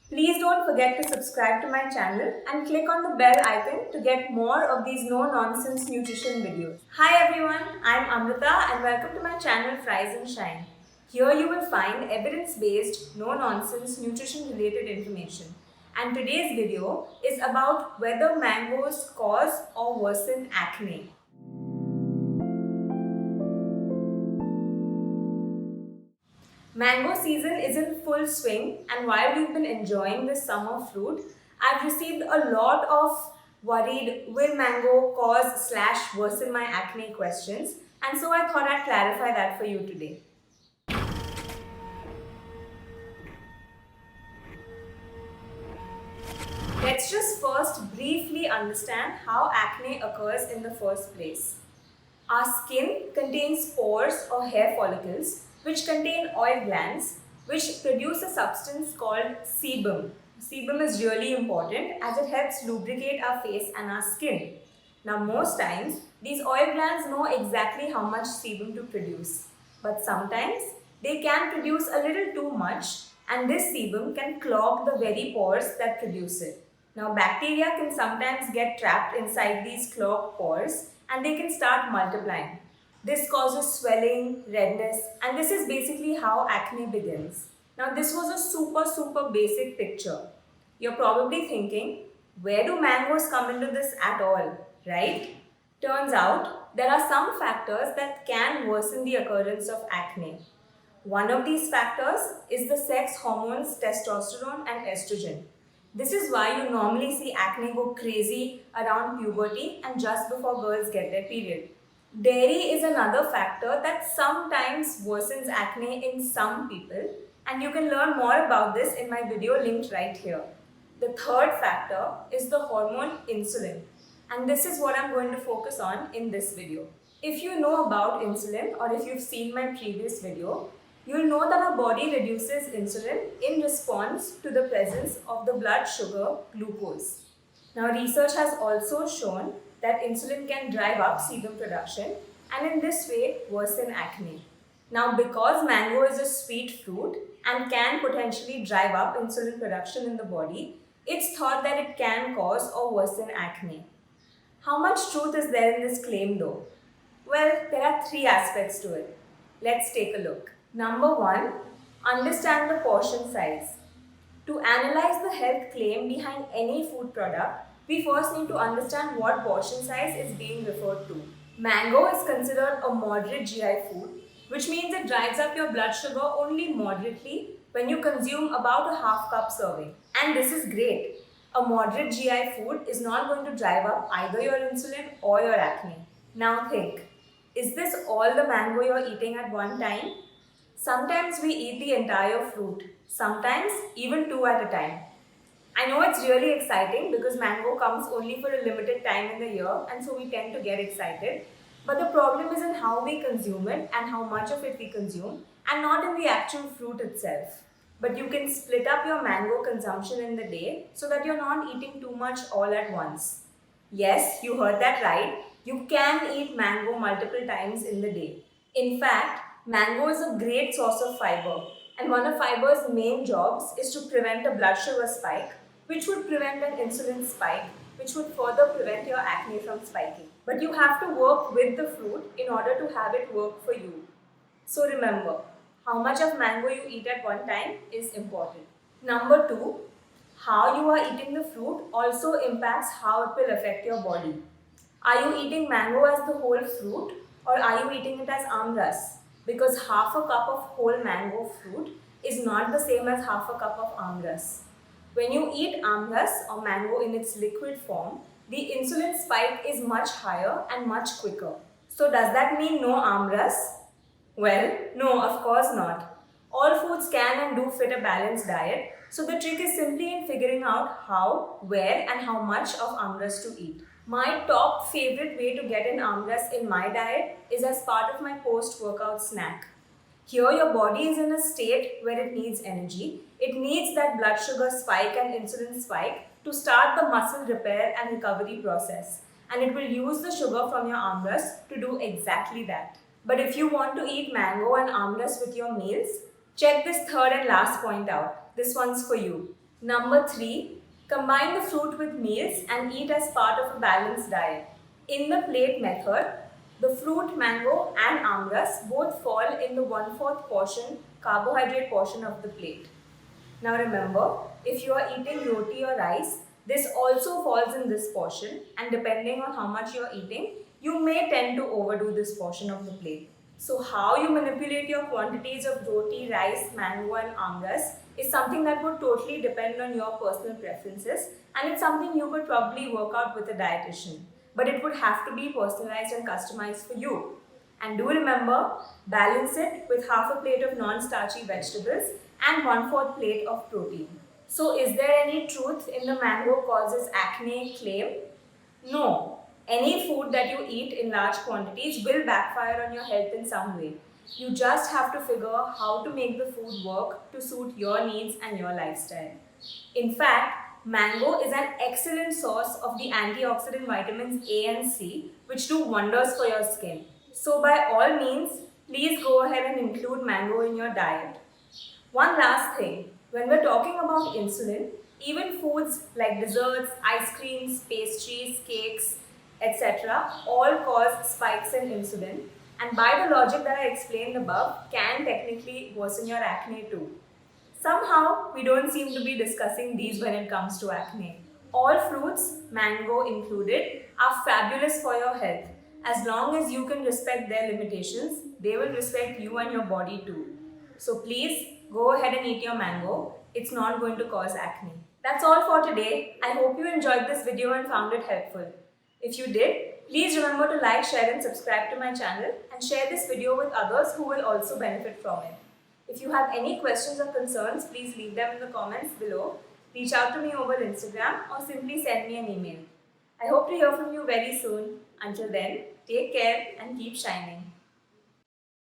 Please don't forget to subscribe to my channel and click on the bell icon to get more of these no-nonsense nutrition videos. Hi everyone, I'm Amrita and welcome to my channel Fries and Shine. Here you will find evidence-based, no-nonsense nutrition-related information. And today's video is about whether mangoes cause or worsen acne. Mango season is in full swing, and while we've been enjoying this summer fruit, I've received a lot of worried will mango cause/worsen my acne questions, and so I thought I'd clarify that for you today. Let's just first briefly understand how acne occurs in the first place. Our skin contains pores or hair follicles which contain oil glands which produce a substance called sebum. Sebum is really important as it helps lubricate our face and our skin. Now most times these oil glands know exactly how much sebum to produce, but sometimes they can produce a little too much and this sebum can clog the very pores that produce it. Now bacteria can sometimes get trapped inside these clogged pores and they can start multiplying. This causes swelling, redness, and this is basically how acne begins. Now this was a super basic picture. You're probably thinking, where do mangoes come into this at all, right? Turns out, there are some factors that can worsen the occurrence of acne. One of these factors is the sex hormones testosterone and estrogen. This is why you normally see acne go crazy around puberty and just before girls get their period. Dairy is another factor that sometimes worsens acne in some people, and you can learn more about this in my video linked right here. The third factor is the hormone insulin, and this is what I'm going to focus on in this video. If you know about insulin or if you've seen my previous video, you'll know that our body reduces insulin in response to the presence of the blood sugar glucose. Now research has also shown that insulin can drive up sebum production and in this way worsen acne. Now because mango is a sweet fruit and can potentially drive up insulin production in the body, it's thought that it can cause or worsen acne. How much truth is there in this claim though? Well, there are three aspects to it. Let's take a look. Number one, understand the portion size. To analyze the health claim behind any food product, we first need to understand what portion size is being referred to. Mango is considered a moderate GI food, which means it drives up your blood sugar only moderately when you consume about a half cup serving. And this is great. A moderate GI food is not going to drive up either your insulin or your acne. Now think, is this all the mango you're eating at one time? Sometimes we eat the entire fruit, sometimes even two at a time. I know it's really exciting because mango comes only for a limited time in the year and so we tend to get excited. But the problem is in how we consume it and how much of it we consume and not in the actual fruit itself. But you can split up your mango consumption in the day so that you're not eating too much all at once. Yes, you heard that right. You can eat mango multiple times in the day. In fact, mango is a great source of fiber, and one of fiber's main jobs is to prevent a blood sugar spike, which would prevent an insulin spike, which would further prevent your acne from spiking. But you have to work with the fruit in order to have it work for you. So remember, how much of mango you eat at one time is important. Number two, how you are eating the fruit also impacts how it will affect your body. Are you eating mango as the whole fruit or are you eating it as amras? Because half a cup of whole mango fruit is not the same as half a cup of amras. When you eat amras or mango in its liquid form, the insulin spike is much higher and much quicker. So does that mean no amras? Well, no, of course not. All foods can and do fit a balanced diet, so the trick is simply in figuring out how, where and how much of amras to eat. My top favorite way to get in amras in my diet is as part of my post-workout snack. Here your body is in a state where it needs energy. It needs that blood sugar spike and insulin spike to start the muscle repair and recovery process. And it will use the sugar from your amras to do exactly that. But if you want to eat mango and amras with your meals, check this third and last point out. This one's for you. Number 3, combine the fruit with meals and eat as part of a balanced diet. In the plate method, the fruit, mango and amras both fall in the 1/4 portion carbohydrate portion of the plate. Now remember, if you are eating roti or rice, this also falls in this portion, and depending on how much you are eating, you may tend to overdo this portion of the plate. So how you manipulate your quantities of roti, rice, mango and amras is something that would totally depend on your personal preferences, and it's something you could probably work out with a dietitian. But it would have to be personalized and customized for you. And do remember, balance it with half a plate of non-starchy vegetables and 1/4 plate of protein. So is there any truth in the mango causes acne claim? No. Any food that you eat in large quantities will backfire on your health in some way. You just have to figure how to make the food work to suit your needs and your lifestyle. In fact, mango is an excellent source of the antioxidant vitamins A and C, which do wonders for your skin. So by all means, please go ahead and include mango in your diet. One last thing, when we're talking about insulin, even foods like desserts, ice creams, pastries, cakes, etc. all cause spikes in insulin, and by the logic that I explained above, can technically worsen your acne too. Somehow, we don't seem to be discussing these when it comes to acne. All fruits, mango included, are fabulous for your health. As long as you can respect their limitations, they will respect you and your body too. So please go ahead and eat your mango. It's not going to cause acne. That's all for today. I hope you enjoyed this video and found it helpful. If you did, please remember to like, share and subscribe to my channel and share this video with others who will also benefit from it. If you have any questions or concerns, please leave them in the comments below. Reach out to me over Instagram or simply send me an email. I hope to hear from you very soon. Until then, take care and keep shining.